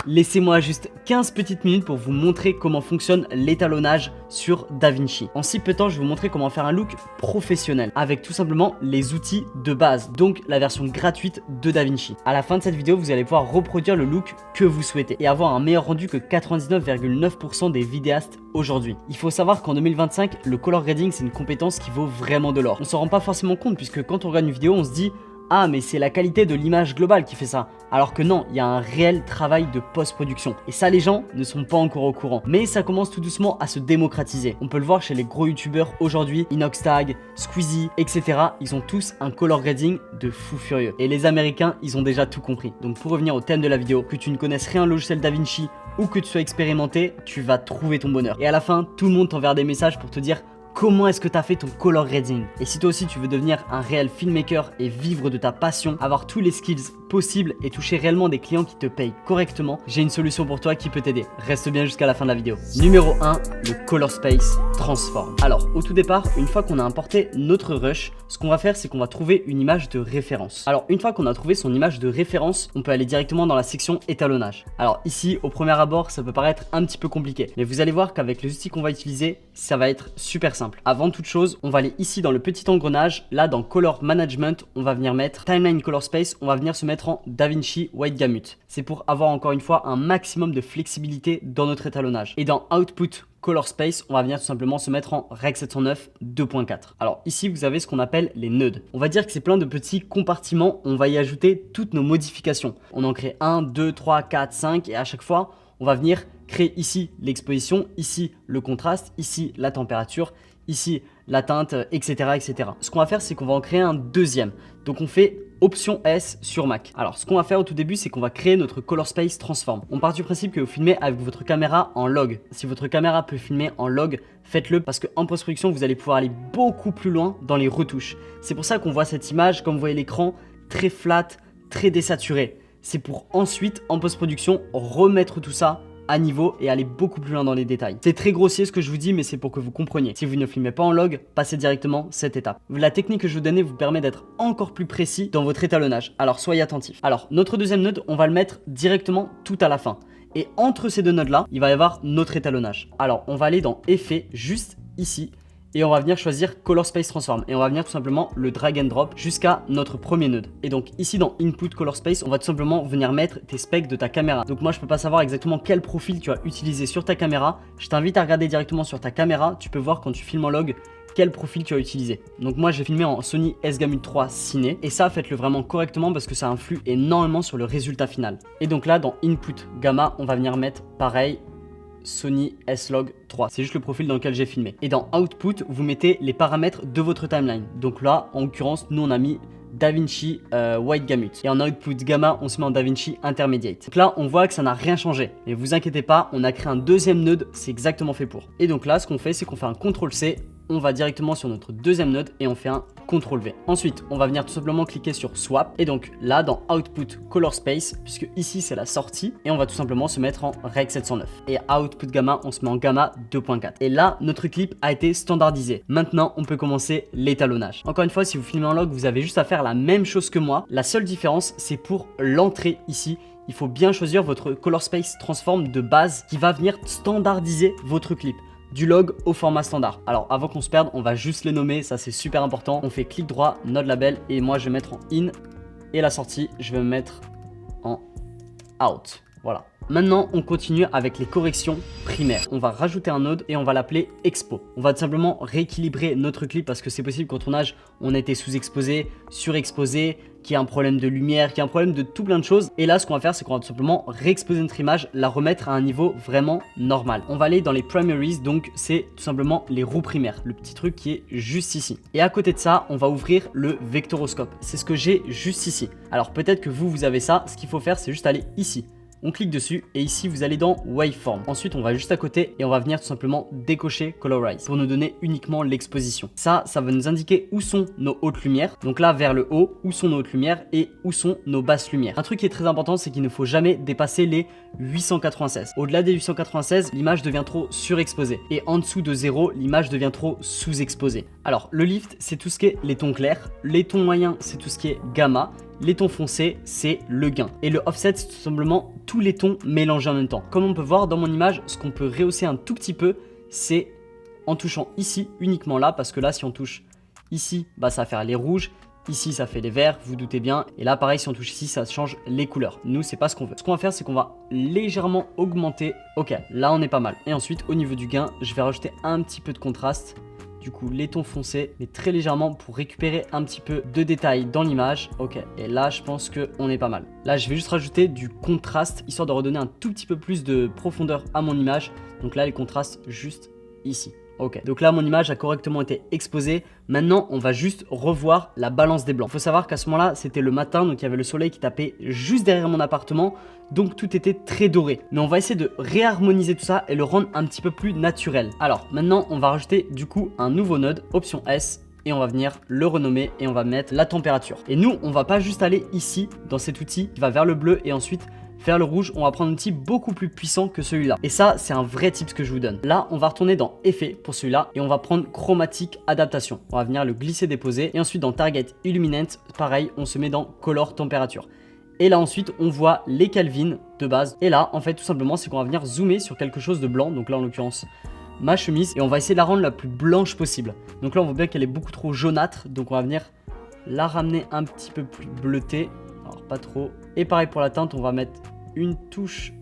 Laissez-moi juste 15 petites minutes pour vous montrer comment fonctionne l'étalonnage sur DaVinci. En si peu de temps, je vais vous montrer comment faire un look professionnel avec tout simplement les outils de base, donc la version gratuite de DaVinci. À la fin de cette vidéo, vous allez pouvoir reproduire le look que vous souhaitez et avoir un meilleur rendu que 99,9% des vidéastes aujourd'hui. Il faut savoir qu'en 2025, le color grading, c'est une compétence qui vaut vraiment de l'or. On s'en rend pas forcément compte puisque quand on regarde une vidéo, on se dit ah mais c'est la qualité de l'image globale qui fait ça. Alors que non, il y a un réel travail de post-production. Et ça les gens ne sont pas encore au courant. Mais ça commence tout doucement à se démocratiser. On peut le voir chez les gros youtubeurs aujourd'hui, Inoxtag, Squeezie, etc. Ils ont tous un color grading de fou furieux. Et les Américains, ils ont déjà tout compris. Donc pour revenir au thème de la vidéo, que tu ne connaisses rien au logiciel DaVinci ou que tu sois expérimenté, tu vas trouver ton bonheur. Et à la fin, tout le monde t'enverra des messages pour te dire comment est-ce que tu as fait ton color grading. Et si toi aussi tu veux devenir un réel filmmaker et vivre de ta passion, avoir tous les skills possibles et toucher réellement des clients qui te payent correctement, j'ai une solution pour toi qui peut t'aider. Reste bien jusqu'à la fin de la vidéo. Numéro 1, le Color Space Transform. Alors au tout départ, une fois qu'on a importé notre rush, ce qu'on va faire c'est qu'on va trouver une image de référence. Alors une fois qu'on a trouvé son image de référence, on peut aller directement dans la section étalonnage. Alors ici au premier abord ça peut paraître un petit peu compliqué, mais vous allez voir qu'avec les outils qu'on va utiliser, ça va être super simple. Avant toute chose, on va aller ici dans le petit engrenage, là dans Color Management, on va venir mettre Timeline Color Space, on va venir se mettre en DaVinci White Gamut. C'est pour avoir encore une fois un maximum de flexibilité dans notre étalonnage. Et dans Output Color Space, on va venir tout simplement se mettre en Rec 709 2.4. Alors ici, vous avez ce qu'on appelle les nodes. On va dire que c'est plein de petits compartiments, on va y ajouter toutes nos modifications. On en crée 1, 2, 3, 4, 5 et à chaque fois, on va venir créer ici l'exposition, ici le contraste, ici la température, ici la teinte, etc. etc. Ce qu'on va faire, c'est qu'on va en créer un deuxième. Donc on fait Option S sur Mac. Alors ce qu'on va faire au tout début, c'est qu'on va créer notre Color Space Transform. On part du principe que vous filmez avec votre caméra en log. Si votre caméra peut filmer en log, faites-le parce qu'en post-production, vous allez pouvoir aller beaucoup plus loin dans les retouches. C'est pour ça qu'on voit cette image, comme vous voyez l'écran, très flat, très désaturé. C'est pour ensuite, en post-production, remettre tout ça à niveau et aller beaucoup plus loin dans les détails. C'est très grossier ce que je vous dis, mais c'est pour que vous compreniez. Si vous ne filmez pas en log, passez directement cette étape. La technique que je vous donnais vous permet d'être encore plus précis dans votre étalonnage. Alors soyez attentifs. Alors notre deuxième node, on va le mettre directement tout à la fin. Et entre ces deux nodes là, il va y avoir notre étalonnage. Alors on va aller dans Effets, juste ici. Et on va venir choisir Color Space Transform et on va venir tout simplement le drag and drop jusqu'à notre premier node. Et donc ici dans Input Color Space, on va tout simplement venir mettre tes specs de ta caméra. Donc moi je peux pas savoir exactement quel profil tu as utilisé sur ta caméra. Je t'invite à regarder directement sur ta caméra. Tu peux voir quand tu filmes en log quel profil tu as utilisé. Donc moi j'ai filmé en Sony S-Gamut 3 Ciné et ça faites-le vraiment correctement parce que ça influe énormément sur le résultat final. Et donc là dans Input Gamma, on va venir mettre pareil Sony S-Log 3. C'est juste le profil dans lequel j'ai filmé. Et dans Output, vous mettez les paramètres de votre timeline. Donc là, en l'occurrence, nous on a mis DaVinci White Gamut. Et en Output Gamma, on se met en DaVinci Intermediate. Donc là, on voit que ça n'a rien changé. Mais vous inquiétez pas, on a créé un deuxième node, c'est exactement fait pour. Et donc là, ce qu'on fait, c'est qu'on fait un CTRL-C. On va directement sur notre deuxième node et on fait un CTRL-V. Ensuite, on va venir tout simplement cliquer sur Swap. Et donc là, dans Output Color Space, puisque ici c'est la sortie, et on va tout simplement se mettre en Rec 709. Et Output Gamma, on se met en Gamma 2.4. Et là, notre clip a été standardisé. Maintenant, on peut commencer l'étalonnage. Encore une fois, si vous filmez en log, vous avez juste à faire la même chose que moi. La seule différence, c'est pour l'entrée ici. Il faut bien choisir votre Color Space Transform de base qui va venir standardiser votre clip. Du log au format standard. Alors avant qu'on se perde, on va juste les nommer, ça c'est super important. On fait clic droit, node label et moi je vais mettre en in et la sortie, je vais me mettre en out. Voilà. Maintenant, on continue avec les corrections primaires. On va rajouter un node et on va l'appeler Expo. On va tout simplement rééquilibrer notre clip parce que c'est possible qu'au tournage, on a été sous-exposé, surexposé, qu'il y a un problème de lumière, qu'il y a un problème de tout plein de choses. Et là, ce qu'on va faire, c'est qu'on va tout simplement réexposer notre image, la remettre à un niveau vraiment normal. On va aller dans les primaries, donc c'est tout simplement les roues primaires, le petit truc qui est juste ici. Et à côté de ça, on va ouvrir le vectoroscope. C'est ce que j'ai juste ici. Alors peut-être que vous avez ça. Ce qu'il faut faire, c'est juste aller ici. On clique dessus et ici vous allez dans Waveform. Ensuite on va juste à côté et on va venir tout simplement décocher Colorize pour nous donner uniquement l'exposition. Ça va nous indiquer où sont nos hautes lumières. Donc là vers le haut, où sont nos hautes lumières et où sont nos basses lumières. Un truc qui est très important, c'est qu'il ne faut jamais dépasser les 896. Au-delà des 896, l'image devient trop surexposée. Et en dessous de 0, l'image devient trop sous-exposée. Alors le lift, c'est tout ce qui est les tons clairs. Les tons moyens, c'est tout ce qui est gamma. Les tons foncés, c'est le gain. Et le offset, c'est tout simplement tous les tons mélangés en même temps. Comme on peut voir dans mon image, ce qu'on peut rehausser un tout petit peu, c'est en touchant ici, uniquement là, parce que là, si on touche ici, bah, ça va faire les rouges. Ici, ça fait les verts, vous doutez bien. Et là, pareil, si on touche ici, ça change les couleurs. Nous, c'est pas ce qu'on veut. Ce qu'on va faire, c'est qu'on va légèrement augmenter. Ok, là, on est pas mal. Et ensuite, au niveau du gain, je vais rajouter un petit peu de contraste. Du coup, les tons foncés, mais très légèrement pour récupérer un petit peu de détails dans l'image. Ok, et là, je pense qu'on est pas mal. Là, je vais juste rajouter du contraste, histoire de redonner un tout petit peu plus de profondeur à mon image. Donc là, les contrastes juste ici. Ok, donc là mon image a correctement été exposée. Maintenant on va juste revoir la balance des blancs. Il faut savoir qu'à ce moment là c'était le matin, donc il y avait le soleil qui tapait juste derrière mon appartement. Donc tout était très doré. Mais on va essayer de réharmoniser tout ça et le rendre un petit peu plus naturel. Alors maintenant on va rajouter du coup un nouveau node, option S. Et on va venir le renommer et on va mettre la température. Et nous on va pas juste aller ici dans cet outil qui va vers le bleu et ensuite vers le rouge, on va prendre un outil beaucoup plus puissant que celui-là. Et ça, c'est un vrai tip que je vous donne. Là, on va retourner dans Effet pour celui-là et on va prendre Chromatique Adaptation. On va venir le glisser-déposer et ensuite dans Target Illuminant, pareil, on se met dans Color Température. Et là ensuite, on voit les Kelvin de base. Et là, en fait, tout simplement, c'est qu'on va venir zoomer sur quelque chose de blanc. Donc là, en l'occurrence, ma chemise. Et on va essayer de la rendre la plus blanche possible. Donc là, on voit bien qu'elle est beaucoup trop jaunâtre. Donc on va venir la ramener un petit peu plus bleutée. Alors, pas trop. Et pareil pour la teinte, on va mettre une touche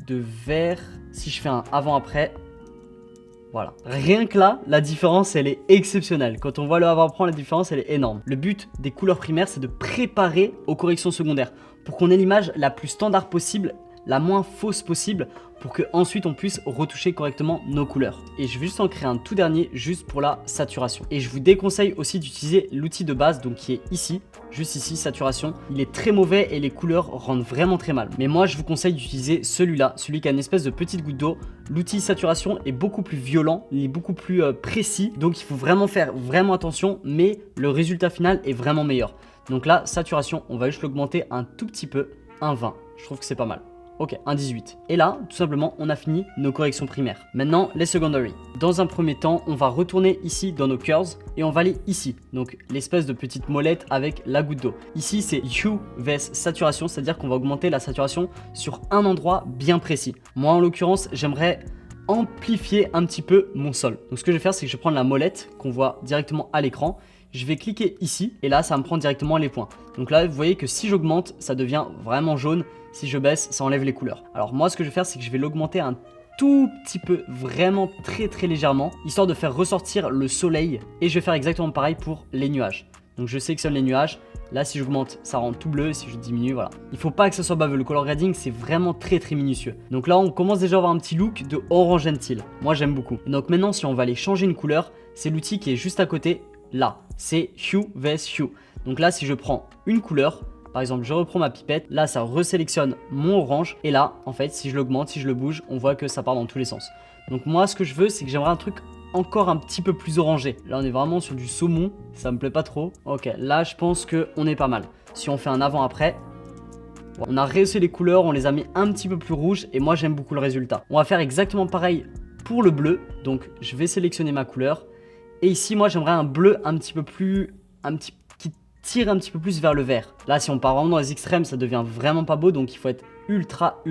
de vert. Si je fais un avant-après, voilà. Rien que là, la différence, elle est exceptionnelle. Quand on voit le avant-après, la différence, elle est énorme. Le but des couleurs primaires, c'est de préparer aux corrections secondaires pour qu'on ait l'image la plus standard possible, la moins fausse possible, pour que ensuite on puisse retoucher correctement nos couleurs. Et je vais juste en créer un tout dernier juste pour la saturation. Et je vous déconseille aussi d'utiliser l'outil de base, donc qui est ici, juste ici, saturation. Il est très mauvais et les couleurs rendent vraiment très mal. Mais moi je vous conseille d'utiliser celui-là, celui qui a une espèce de petite goutte d'eau. L'outil saturation est beaucoup plus violent, il est beaucoup plus précis, donc il faut vraiment faire vraiment attention, mais le résultat final est vraiment meilleur. Donc là, saturation, on va juste l'augmenter un tout petit peu, un 20. Je trouve que c'est pas mal. Ok, un 18. Et là, tout simplement, on a fini nos corrections primaires. Maintenant, les secondary. Dans un premier temps, on va retourner ici dans nos curves et on va aller ici. Donc, l'espèce de petite molette avec la goutte d'eau. Ici, c'est hue vs saturation, c'est-à-dire qu'on va augmenter la saturation sur un endroit bien précis. Moi, en l'occurrence, j'aimerais amplifier un petit peu mon sol. Donc, ce que je vais faire, c'est que je vais prendre la molette qu'on voit directement à l'écran. Je vais cliquer ici et là, ça me prend directement les points. Donc là, vous voyez que si j'augmente, ça devient vraiment jaune. Si je baisse, ça enlève les couleurs. Alors moi, ce que je vais faire, c'est que je vais l'augmenter un tout petit peu, vraiment très légèrement, histoire de faire ressortir le soleil. Et je vais faire exactement pareil pour les nuages. Donc je sélectionne les nuages. Là, si j'augmente, ça rend tout bleu. Si je diminue, voilà. Il faut pas que ça soit baveux. Le color grading, c'est vraiment très minutieux. Donc là, on commence déjà à avoir un petit look de orange and teal. Moi, j'aime beaucoup. Donc maintenant, si on va aller changer une couleur, c'est l'outil qui est juste à côté. Là, c'est hue vs hue. Donc là, si je prends une couleur, par exemple, je reprends ma pipette, là, ça resélectionne mon orange. Et là, en fait, si je l'augmente, si je le bouge, on voit que ça part dans tous les sens. Donc moi, ce que je veux, c'est que j'aimerais un truc encore un petit peu plus orangé. Là, on est vraiment sur du saumon, ça me plaît pas trop. Ok, là, je pense qu'on est pas mal. Si on fait un avant-après, on a rehaussé les couleurs, on les a mis un petit peu plus rouges et moi, j'aime beaucoup le résultat. On va faire exactement pareil pour le bleu. Donc, je vais sélectionner ma couleur. Et ici, moi, j'aimerais un bleu un petit peu plus... qui tire un petit peu plus vers le vert. Là, si on part vraiment dans les extrêmes, ça devient vraiment pas beau. Donc, il faut être ultra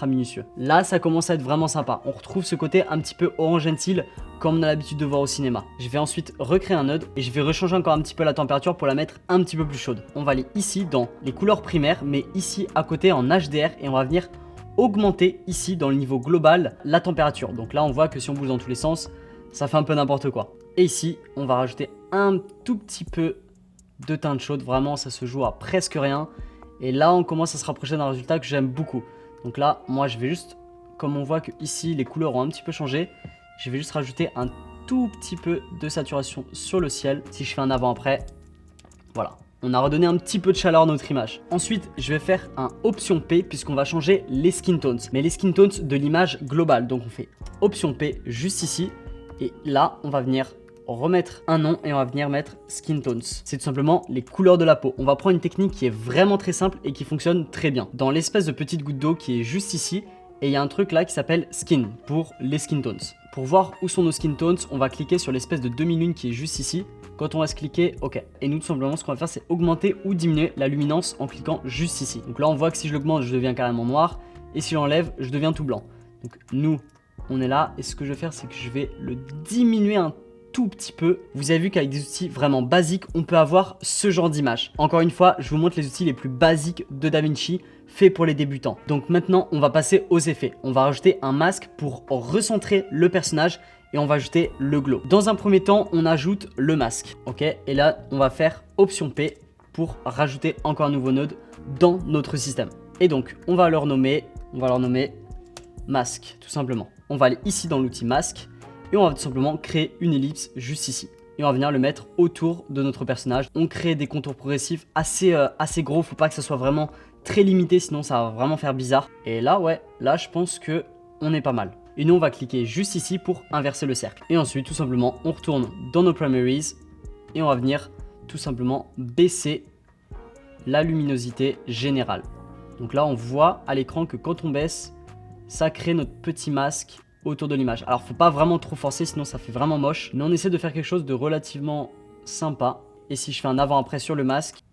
minutieux. Là, ça commence à être vraiment sympa. On retrouve ce côté un petit peu orange and teal comme on a l'habitude de voir au cinéma. Je vais ensuite recréer un node et je vais rechanger encore un petit peu la température pour la mettre un petit peu plus chaude. On va aller ici dans les couleurs primaires, mais ici à côté en HDR et on va venir augmenter ici dans le niveau global la température. Donc là, on voit que si on bouge dans tous les sens, ça fait un peu n'importe quoi. Et ici, on va rajouter un tout petit peu de teinte chaude. Vraiment, ça se joue à presque rien. Et là, on commence à se rapprocher d'un résultat que j'aime beaucoup. Donc là, moi, je vais juste, comme on voit que ici, les couleurs ont un petit peu changé, je vais juste rajouter un tout petit peu de saturation sur le ciel. Si je fais un avant-après, voilà. On a redonné un petit peu de chaleur à notre image. Ensuite, je vais faire un Option P puisqu'on va changer les skin tones. Mais les skin tones de l'image globale. Donc, on fait Option P juste ici. Et là, on va venir remettre un nom et on va venir mettre skin tones. C'est tout simplement les couleurs de la peau. On va prendre une technique qui est vraiment très simple et qui fonctionne très bien. Dans l'espèce de petite goutte d'eau qui est juste ici, et il y a un truc là qui s'appelle skin pour les skin tones. Pour voir où sont nos skin tones, on va cliquer sur l'espèce de demi-lune qui est juste ici. Quand Quand on va se cliquer, ok. Et nous, tout simplement, ce qu'on va faire, c'est augmenter ou diminuer la luminance en cliquant juste ici. Donc là, on voit que si je l'augmente, je deviens carrément noir. Et si j'enlève, je deviens tout blanc. Donc nous, on est là. Et ce que je vais faire, c'est que je vais le diminuer un tout petit peu. Vous avez vu qu'avec des outils vraiment basiques, on peut avoir ce genre d'image. Encore une fois, je vous montre les outils les plus basiques de DaVinci faits pour les débutants. Donc maintenant, on va passer aux effets. On va rajouter un masque pour recentrer le personnage et on va ajouter le glow. Dans un premier temps, on ajoute le masque. Ok, et là, on va faire Option P pour rajouter encore un nouveau node dans notre système. Et donc, on va leur nommer masque, tout simplement. On va aller ici dans l'outil masque. Et on va tout simplement créer une ellipse juste ici. Et on va venir le mettre autour de notre personnage. On crée des contours progressifs assez gros. Faut pas que ça soit vraiment très limité, sinon ça va vraiment faire bizarre. Et là, ouais, là je pense que on est pas mal. Et nous, on va cliquer juste ici pour inverser le cercle. Et ensuite, tout simplement, on retourne dans nos primaries. Et on va venir tout simplement baisser la luminosité générale. Donc là, on voit à l'écran que quand on baisse, ça crée notre petit masque autour de l'image. Alors faut pas vraiment trop forcer, sinon ça fait vraiment moche. Mais on essaie de faire quelque chose de relativement sympa. Et si je fais un avant-après sur le masque.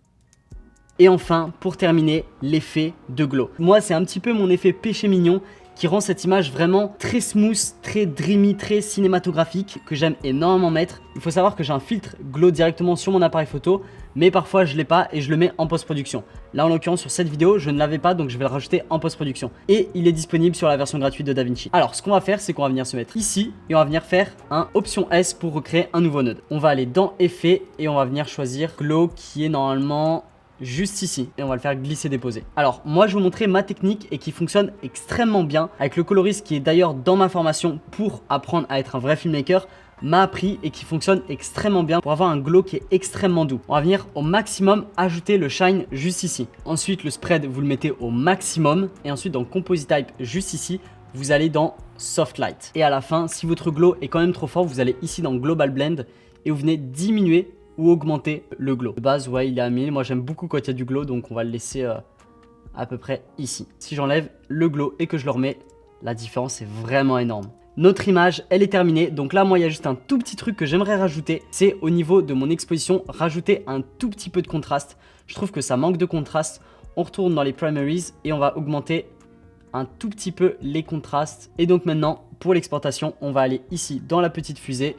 Et enfin, pour terminer, l'effet de glow. Moi, c'est un petit peu mon effet péché mignon qui rend cette image vraiment très smooth, très dreamy, très cinématographique, que j'aime énormément mettre. Il faut savoir que j'ai un filtre glow directement sur mon appareil photo, mais parfois je l'ai pas et je le mets en post-production. Là en l'occurrence sur cette vidéo, je ne l'avais pas, donc je vais le rajouter en post-production. Et il est disponible sur la version gratuite de DaVinci. Alors ce qu'on va faire, c'est qu'on va venir se mettre ici et on va venir faire un Option S pour recréer un nouveau node. On va aller dans Effets et on va venir choisir Glow qui est normalement juste ici et on va le faire glisser déposer. Alors moi je vais vous montrer ma technique et qui fonctionne extrêmement bien avec le coloriste qui est d'ailleurs dans ma formation pour apprendre à être un vrai filmmaker, m'a appris et qui fonctionne extrêmement bien pour avoir un glow qui est extrêmement doux. On va venir au maximum ajouter le shine juste ici. Ensuite le spread vous le mettez au maximum et ensuite dans Composite Type juste ici vous allez dans Soft Light. Et à la fin si votre glow est quand même trop fort vous allez ici dans Global Blend et vous venez diminuer ou augmenter le glow. De base, ouais, il est à 1000. Moi, j'aime beaucoup quand il y a du glow, donc on va le laisser à peu près ici. Si j'enlève le glow et que je le remets, la différence est vraiment énorme. Notre image, elle est terminée. Donc là, moi, il y a juste un tout petit truc que j'aimerais rajouter. C'est au niveau de mon exposition, rajouter un tout petit peu de contraste. Je trouve que ça manque de contraste. On retourne dans les primaries et on va augmenter un tout petit peu les contrastes. Et donc maintenant, pour l'exportation, on va aller ici dans la petite fusée.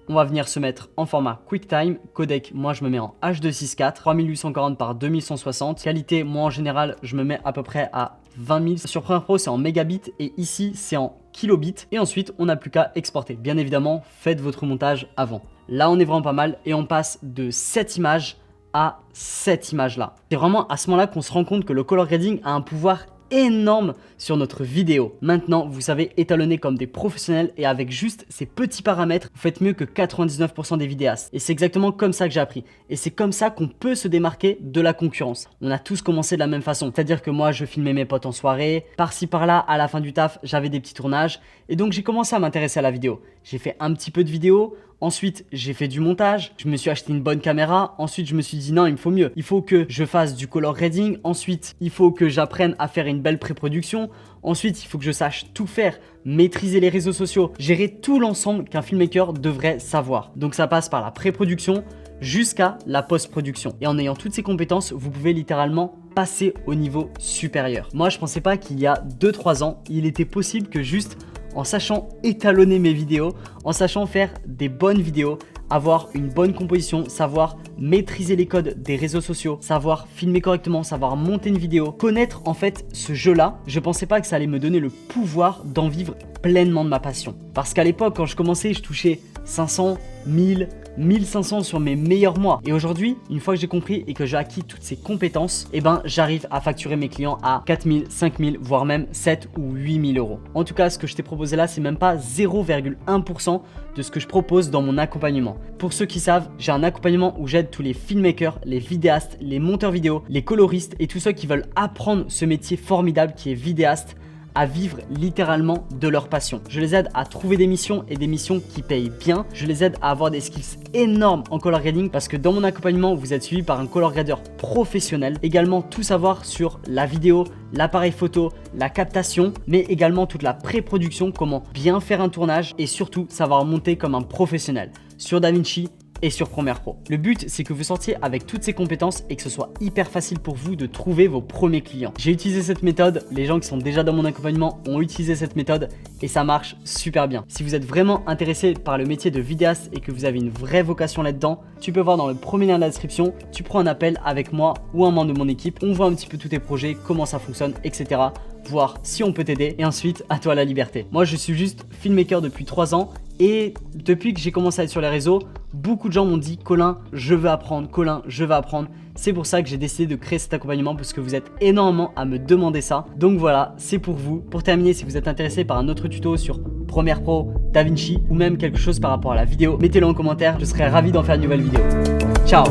On va venir se mettre en format QuickTime. Codec, moi je me mets en H264, 3840 par 2160. Qualité, moi en général, je me mets à peu près à 20 000. Sur Premiere Pro, c'est en mégabits et ici, c'est en kilobits. Et ensuite, on n'a plus qu'à exporter. Bien évidemment, faites votre montage avant. Là, on est vraiment pas mal et on passe de cette image à cette image-là. C'est vraiment à ce moment-là qu'on se rend compte que le color grading a un pouvoir énorme sur notre vidéo. Maintenant, vous savez étalonner comme des professionnels et avec juste ces petits paramètres, vous faites mieux que 99% des vidéastes. Et c'est exactement comme ça que j'ai appris. Et c'est comme ça qu'on peut se démarquer de la concurrence. On a tous commencé de la même façon. C'est-à-dire que moi, je filmais mes potes en soirée. Par-ci, par-là, à la fin du taf, j'avais des petits tournages. Et donc, j'ai commencé à m'intéresser à la vidéo. J'ai fait un petit peu de vidéo. Ensuite, j'ai fait du montage, je me suis acheté une bonne caméra. Ensuite, je me suis dit non, il me faut mieux. Il faut que je fasse du color grading. Ensuite, il faut que j'apprenne à faire une belle pré-production. Ensuite, il faut que je sache tout faire, maîtriser les réseaux sociaux, gérer tout l'ensemble qu'un filmmaker devrait savoir. Donc ça passe par la pré-production jusqu'à la post-production. Et en ayant toutes ces compétences, vous pouvez littéralement passer au niveau supérieur. Moi, je pensais pas qu'il y a 2-3 ans, il était possible que juste en sachant étalonner mes vidéos, en sachant faire des bonnes vidéos, avoir une bonne composition, savoir maîtriser les codes des réseaux sociaux, savoir filmer correctement, savoir monter une vidéo, connaître en fait ce jeu-là, je pensais pas que ça allait me donner le pouvoir d'en vivre pleinement de ma passion. Parce qu'à l'époque, quand je commençais, je touchais 500, 1000, 1500 sur mes meilleurs mois. Et aujourd'hui, une fois que j'ai compris et que j'ai acquis toutes ces compétences, eh ben, j'arrive à facturer mes clients à 4000, 5000, voire même 7 ou 8000 euros. En tout cas, ce que je t'ai proposé là, c'est même pas 0,1% de ce que je propose dans mon accompagnement. Pour ceux qui savent, j'ai un accompagnement où j'aide tous les filmmakers, les vidéastes, les monteurs vidéo, les coloristes et tous ceux qui veulent apprendre ce métier formidable qui est vidéaste à vivre littéralement de leur passion. Je les aide à trouver des missions et des missions qui payent bien. Je les aide à avoir des skills énormes en color grading parce que dans mon accompagnement, vous êtes suivi par un color grader professionnel. Également tout savoir sur la vidéo, l'appareil photo, la captation, mais également toute la pré-production, comment bien faire un tournage et surtout savoir monter comme un professionnel. Sur DaVinci, et sur Premiere Pro. Le but, c'est que vous sortiez avec toutes ces compétences et que ce soit hyper facile pour vous de trouver vos premiers clients. J'ai utilisé cette méthode, les gens qui sont déjà dans mon accompagnement ont utilisé cette méthode et ça marche super bien. Si vous êtes vraiment intéressé par le métier de vidéaste et que vous avez une vraie vocation là-dedans, tu peux voir dans le premier lien de la description, tu prends un appel avec moi ou un membre de mon équipe, on voit un petit peu tous tes projets, comment ça fonctionne, etc. Voir si on peut t'aider et ensuite à toi la liberté. Moi je suis juste filmmaker depuis 3 ans et depuis que j'ai commencé à être sur les réseaux, beaucoup de gens m'ont dit Colin je veux apprendre, Colin je veux apprendre. C'est pour ça que j'ai décidé de créer cet accompagnement parce que vous êtes énormément à me demander ça. Donc voilà, c'est pour vous. Pour terminer, si vous êtes intéressé par un autre tuto sur Premiere Pro, DaVinci ou même quelque chose par rapport à la vidéo, mettez-le en commentaire, je serai ravi d'en faire une nouvelle vidéo. Ciao!